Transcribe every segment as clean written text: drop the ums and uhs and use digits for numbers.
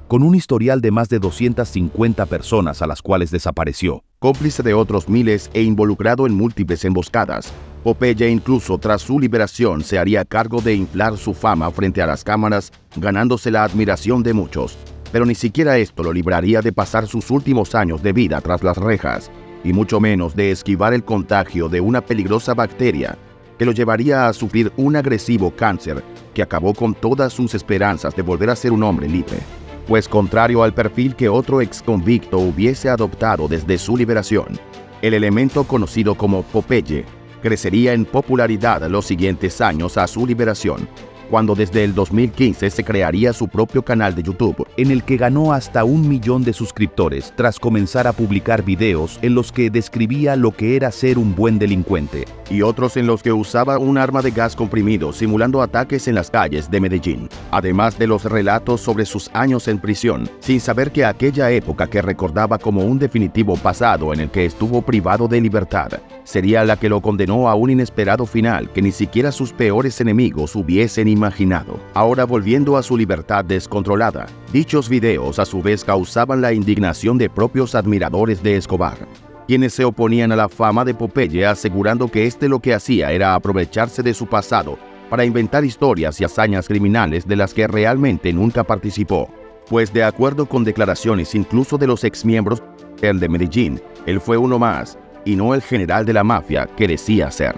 con un historial de más de 250 personas a las cuales desapareció. Cómplice de otros miles e involucrado en múltiples emboscadas, Popeye incluso tras su liberación se haría cargo de inflar su fama frente a las cámaras, ganándose la admiración de muchos. Pero ni siquiera esto lo libraría de pasar sus últimos años de vida tras las rejas, y mucho menos de esquivar el contagio de una peligrosa bacteria que lo llevaría a sufrir un agresivo cáncer que acabó con todas sus esperanzas de volver a ser un hombre libre. Pues contrario al perfil que otro exconvicto hubiese adoptado desde su liberación, el elemento conocido como Popeye crecería en popularidad los siguientes años a su liberación, cuando desde el 2015 se crearía su propio canal de YouTube, en el que ganó hasta 1 millón de suscriptores tras comenzar a publicar videos en los que describía lo que era ser un buen delincuente, y otros en los que usaba un arma de gas comprimido simulando ataques en las calles de Medellín, además de los relatos sobre sus años en prisión, sin saber que aquella época que recordaba como un definitivo pasado en el que estuvo privado de libertad, sería la que lo condenó a un inesperado final que ni siquiera sus peores enemigos hubiesen imaginado. Ahora, volviendo a su libertad descontrolada, dichos videos a su vez causaban la indignación de propios admiradores de Escobar, quienes se oponían a la fama de Popeye asegurando que lo que hacía era aprovecharse de su pasado para inventar historias y hazañas criminales de las que realmente nunca participó. Pues de acuerdo con declaraciones incluso de los exmiembros de Medellín, él fue uno más, y no el general de la mafia que decía ser.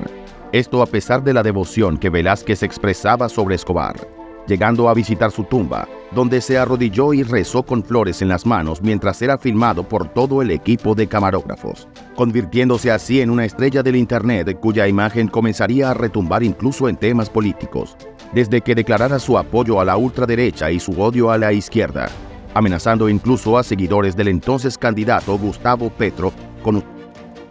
Esto a pesar de la devoción que Velázquez expresaba sobre Escobar, llegando a visitar su tumba, donde se arrodilló y rezó con flores en las manos mientras era filmado por todo el equipo de camarógrafos, convirtiéndose así en una estrella del internet cuya imagen comenzaría a retumbar incluso en temas políticos, desde que declarara su apoyo a la ultraderecha y su odio a la izquierda, amenazando incluso a seguidores del entonces candidato Gustavo Petro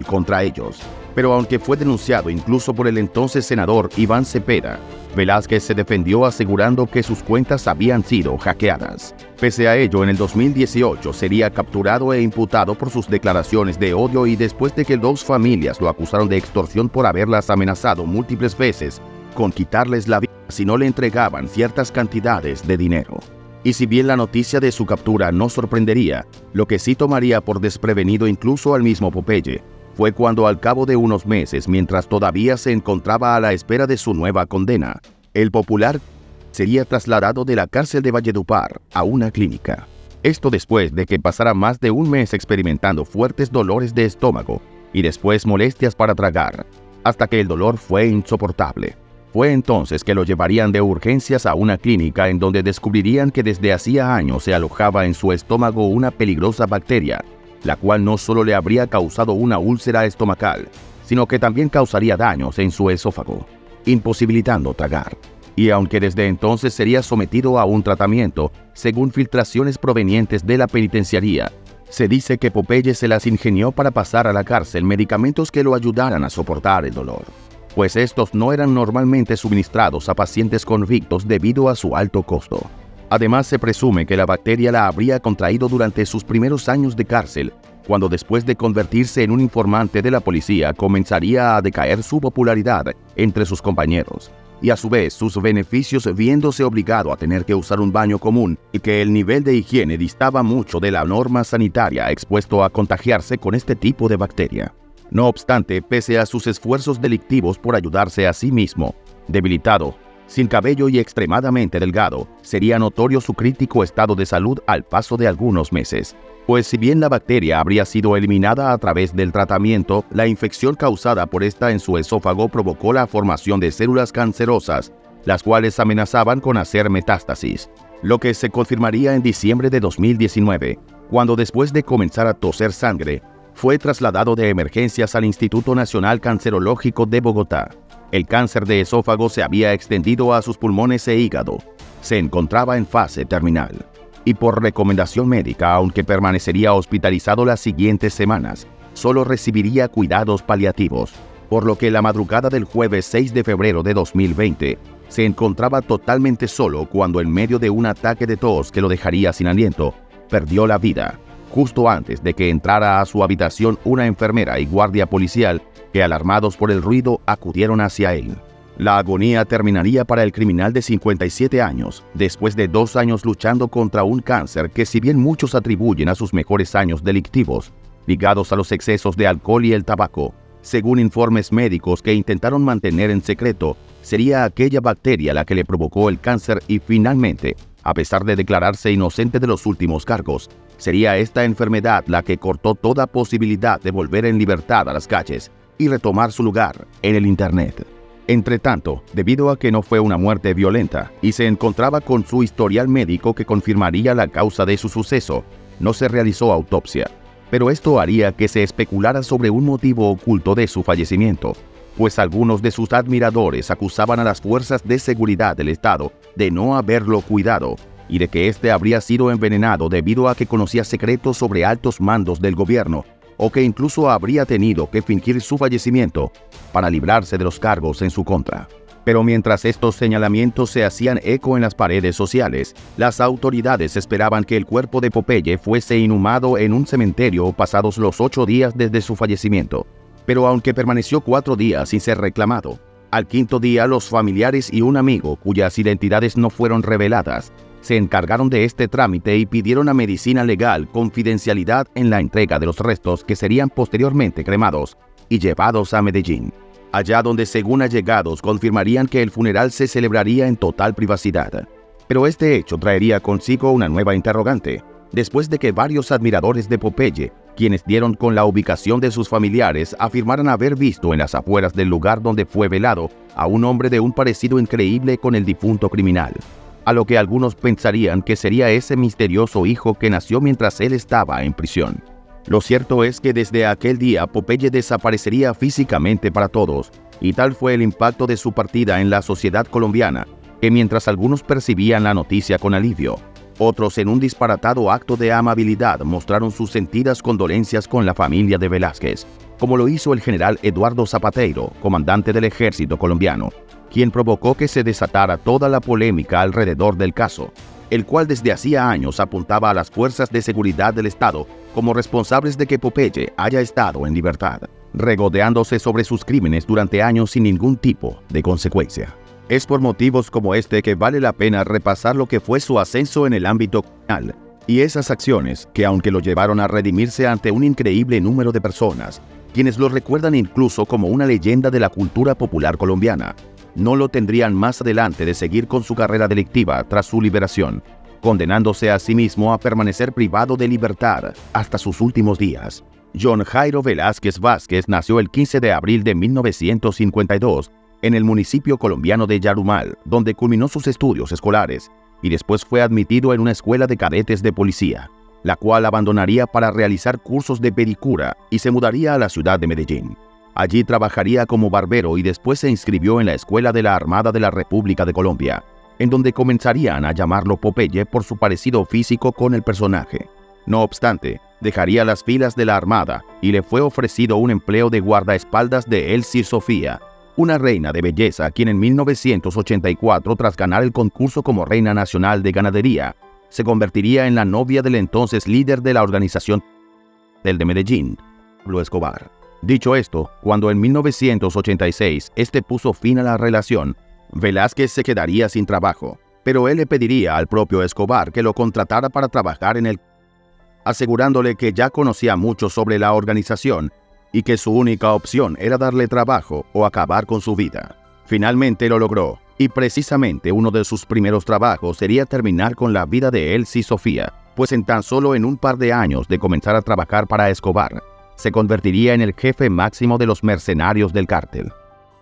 contra ellos. Pero aunque fue denunciado incluso por el entonces senador Iván Cepeda, Velázquez se defendió asegurando que sus cuentas habían sido hackeadas. Pese a ello, en el 2018 sería capturado e imputado por sus declaraciones de odio y después de que 2 familias lo acusaron de extorsión por haberlas amenazado múltiples veces con quitarles la vida si no le entregaban ciertas cantidades de dinero. Y si bien la noticia de su captura no sorprendería, lo que sí tomaría por desprevenido incluso al mismo Popeye fue cuando al cabo de unos meses, mientras todavía se encontraba a la espera de su nueva condena, el popular sería trasladado de la cárcel de Valledupar a una clínica. Esto después de que pasara más de un mes experimentando fuertes dolores de estómago y después molestias para tragar, hasta que el dolor fue insoportable. Fue entonces que lo llevarían de urgencias a una clínica en donde descubrirían que desde hacía años se alojaba en su estómago una peligrosa bacteria, la cual no solo le habría causado una úlcera estomacal, sino que también causaría daños en su esófago, imposibilitando tragar. Y aunque desde entonces sería sometido a un tratamiento, según filtraciones provenientes de la penitenciaría, se dice que Popeye se las ingenió para pasar a la cárcel medicamentos que lo ayudaran a soportar el dolor, pues estos no eran normalmente suministrados a pacientes convictos debido a su alto costo. Además, se presume que la bacteria la habría contraído durante sus primeros años de cárcel, cuando después de convertirse en un informante de la policía comenzaría a decaer su popularidad entre sus compañeros, y a su vez sus beneficios viéndose obligado a tener que usar un baño común y que el nivel de higiene distaba mucho de la norma sanitaria expuesto a contagiarse con este tipo de bacteria. No obstante, pese a sus esfuerzos delictivos por ayudarse a sí mismo, debilitado, sin cabello y extremadamente delgado, sería notorio su crítico estado de salud al paso de algunos meses. Pues si bien la bacteria habría sido eliminada a través del tratamiento, la infección causada por esta en su esófago provocó la formación de células cancerosas, las cuales amenazaban con hacer metástasis, lo que se confirmaría en diciembre de 2019, cuando después de comenzar a toser sangre, fue trasladado de emergencias al Instituto Nacional Cancerológico de Bogotá. El cáncer de esófago se había extendido a sus pulmones e hígado. Se encontraba en fase terminal. Y por recomendación médica, aunque permanecería hospitalizado las siguientes semanas, solo recibiría cuidados paliativos, por lo que la madrugada del jueves 6 de febrero de 2020, se encontraba totalmente solo cuando en medio de un ataque de tos que lo dejaría sin aliento, perdió la vida, justo antes de que entrara a su habitación una enfermera y guardia policial que, alarmados por el ruido, acudieron hacia él. La agonía terminaría para el criminal de 57 años, después de 2 años luchando contra un cáncer que, si bien muchos atribuyen a sus mejores años delictivos, ligados a los excesos de alcohol y el tabaco, según informes médicos que intentaron mantener en secreto, sería aquella bacteria la que le provocó el cáncer y finalmente, a pesar de declararse inocente de los últimos cargos, sería esta enfermedad la que cortó toda posibilidad de volver en libertad a las calles y retomar su lugar en el Internet. Entretanto, debido a que no fue una muerte violenta y se encontraba con su historial médico que confirmaría la causa de su suceso, no se realizó autopsia. Pero esto haría que se especulara sobre un motivo oculto de su fallecimiento, pues algunos de sus admiradores acusaban a las fuerzas de seguridad del Estado de no haberlo cuidado y de que éste habría sido envenenado debido a que conocía secretos sobre altos mandos del gobierno, o que incluso habría tenido que fingir su fallecimiento para librarse de los cargos en su contra. Pero mientras estos señalamientos se hacían eco en las paredes sociales, las autoridades esperaban que el cuerpo de Popeye fuese inhumado en un cementerio pasados los 8 días desde su fallecimiento. Pero aunque permaneció 4 días sin ser reclamado, al 5.º día los familiares y un amigo cuyas identidades no fueron reveladas, se encargaron de este trámite y pidieron a Medicina Legal confidencialidad en la entrega de los restos que serían posteriormente cremados y llevados a Medellín, allá donde según allegados confirmarían que el funeral se celebraría en total privacidad. Pero este hecho traería consigo una nueva interrogante, después de que varios admiradores de Popeye, quienes dieron con la ubicación de sus familiares, afirmaran haber visto en las afueras del lugar donde fue velado a un hombre de un parecido increíble con el difunto criminal, a lo que algunos pensarían que sería ese misterioso hijo que nació mientras él estaba en prisión. Lo cierto es que desde aquel día Popeye desaparecería físicamente para todos, y tal fue el impacto de su partida en la sociedad colombiana, que mientras algunos percibían la noticia con alivio, otros en un disparatado acto de amabilidad mostraron sus sentidas condolencias con la familia de Velázquez, como lo hizo el general Eduardo Zapateiro, comandante del ejército colombiano, quien provocó que se desatara toda la polémica alrededor del caso, el cual desde hacía años apuntaba a las fuerzas de seguridad del Estado como responsables de que Popeye haya estado en libertad, regodeándose sobre sus crímenes durante años sin ningún tipo de consecuencia. Es por motivos como este que vale la pena repasar lo que fue su ascenso en el ámbito criminal y esas acciones que, aunque lo llevaron a redimirse ante un increíble número de personas, quienes lo recuerdan incluso como una leyenda de la cultura popular colombiana, no lo tendrían más adelante de seguir con su carrera delictiva tras su liberación, condenándose a sí mismo a permanecer privado de libertad hasta sus últimos días. John Jairo Velázquez Vázquez nació el 15 de abril de 1952 en el municipio colombiano de Yarumal, donde culminó sus estudios escolares y después fue admitido en una escuela de cadetes de policía, la cual abandonaría para realizar cursos de pedicura y se mudaría a la ciudad de Medellín. Allí trabajaría como barbero y después se inscribió en la Escuela de la Armada de la República de Colombia, en donde comenzarían a llamarlo Popeye por su parecido físico con el personaje. No obstante, dejaría las filas de la Armada y le fue ofrecido un empleo de guardaespaldas de Elsie Sofía, una reina de belleza quien en 1984, tras ganar el concurso como Reina Nacional de Ganadería, se convertiría en la novia del entonces líder de la organización del de Medellín, Pablo Escobar. Dicho esto, cuando en 1986 este puso fin a la relación, Velázquez se quedaría sin trabajo, pero él le pediría al propio Escobar que lo contratara para trabajar en el, asegurándole que ya conocía mucho sobre la organización y que su única opción era darle trabajo o acabar con su vida. Finalmente lo logró, y precisamente uno de sus primeros trabajos sería terminar con la vida de Elsie Sofía, pues en tan solo en un par de años de comenzar a trabajar para Escobar, se convertiría en el jefe máximo de los mercenarios del cártel.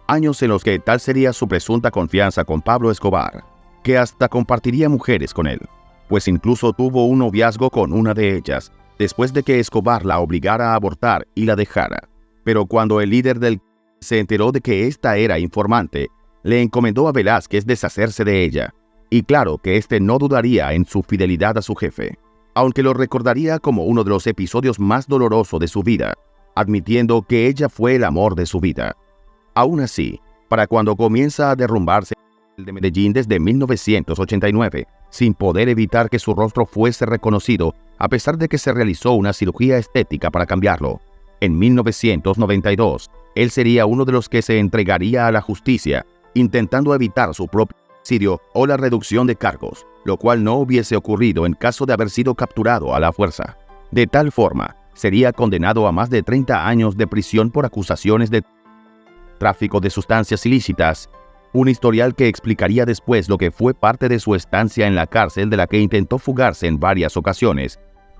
Años en los que tal sería su presunta confianza con Pablo Escobar, que hasta compartiría mujeres con él, pues incluso tuvo un noviazgo con una de ellas, después de que Escobar la obligara a abortar y la dejara. Pero cuando el líder del se enteró de que ésta era informante, le encomendó a Velázquez deshacerse de ella, y claro que éste no dudaría en su fidelidad a su jefe, aunque lo recordaría como uno de los episodios más dolorosos de su vida, admitiendo que ella fue el amor de su vida. Aún así, para cuando comienza a derrumbarse el de Medellín desde 1989, sin poder evitar que su rostro fuese reconocido, a pesar de que se realizó una cirugía estética para cambiarlo. En 1992, él sería uno de los que se entregaría a la justicia, intentando evitar su propio suicidio o la reducción de cargos, lo cual no hubiese ocurrido en caso de haber sido capturado a la fuerza. De tal forma, sería condenado a más de 30 años de prisión por acusaciones de tráfico de sustancias ilícitas, un historial que explicaría después lo que fue parte de su estancia en la cárcel, de la que intentó fugarse en varias ocasiones,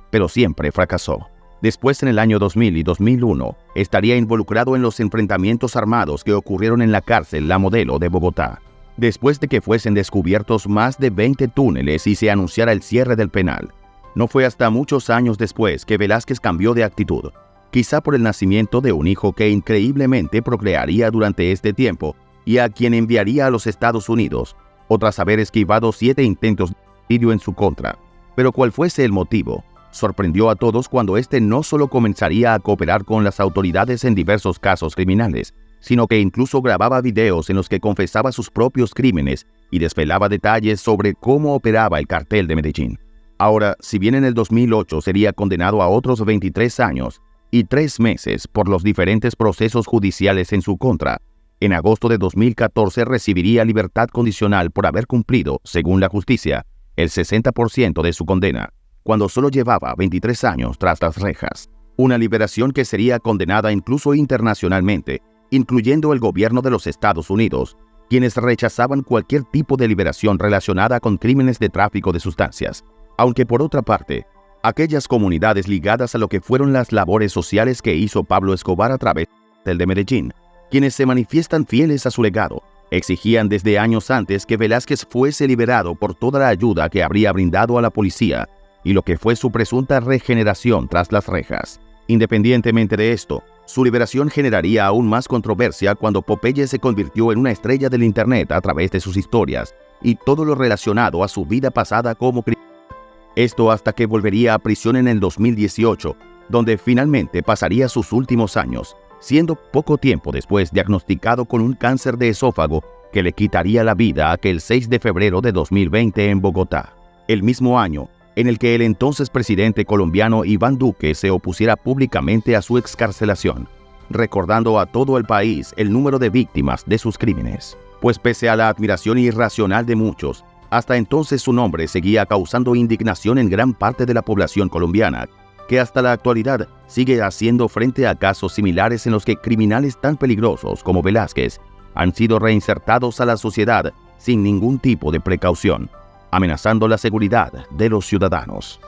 pero siempre fracasó. Después, en el año 2000 y 2001, estaría involucrado en los enfrentamientos armados que ocurrieron en la cárcel La Modelo de Bogotá, después de que fuesen descubiertos más de 20 túneles y se anunciara el cierre del penal. No fue hasta muchos años después que Velázquez cambió de actitud, quizá por el nacimiento de un hijo que increíblemente procrearía durante este tiempo y a quien enviaría a los Estados Unidos, o tras haber esquivado 7 intentos de suicidio en su contra. Pero cual fuese el motivo, sorprendió a todos cuando éste no solo comenzaría a cooperar con las autoridades en diversos casos criminales, sino que incluso grababa videos en los que confesaba sus propios crímenes y desvelaba detalles sobre cómo operaba el cartel de Medellín. Ahora, si bien en el 2008 sería condenado a otros 23 años y 3 meses por los diferentes procesos judiciales en su contra, en agosto de 2014 recibiría libertad condicional por haber cumplido, según la justicia, el 60% de su condena, cuando solo llevaba 23 años tras las rejas. Una liberación que sería condenada incluso internacionalmente, incluyendo el gobierno de los Estados Unidos, quienes rechazaban cualquier tipo de liberación relacionada con crímenes de tráfico de sustancias. Aunque por otra parte, aquellas comunidades ligadas a lo que fueron las labores sociales que hizo Pablo Escobar a través del de Medellín, quienes se manifiestan fieles a su legado, exigían desde años antes que Velázquez fuese liberado por toda la ayuda que habría brindado a la policía y lo que fue su presunta regeneración tras las rejas. Independientemente de esto, su liberación generaría aún más controversia cuando Popeye se convirtió en una estrella del Internet a través de sus historias y todo lo relacionado a su vida pasada como criminal. Esto hasta que volvería a prisión en el 2018, donde finalmente pasaría sus últimos años, siendo poco tiempo después diagnosticado con un cáncer de esófago que le quitaría la vida aquel 6 de febrero de 2020 en Bogotá, el mismo año en el que el entonces presidente colombiano Iván Duque se opusiera públicamente a su excarcelación, recordando a todo el país el número de víctimas de sus crímenes. Pues pese a la admiración irracional de muchos, hasta entonces su nombre seguía causando indignación en gran parte de la población colombiana, que hasta la actualidad sigue haciendo frente a casos similares en los que criminales tan peligrosos como Velázquez han sido reinsertados a la sociedad sin ningún tipo de precaución, amenazando la seguridad de los ciudadanos.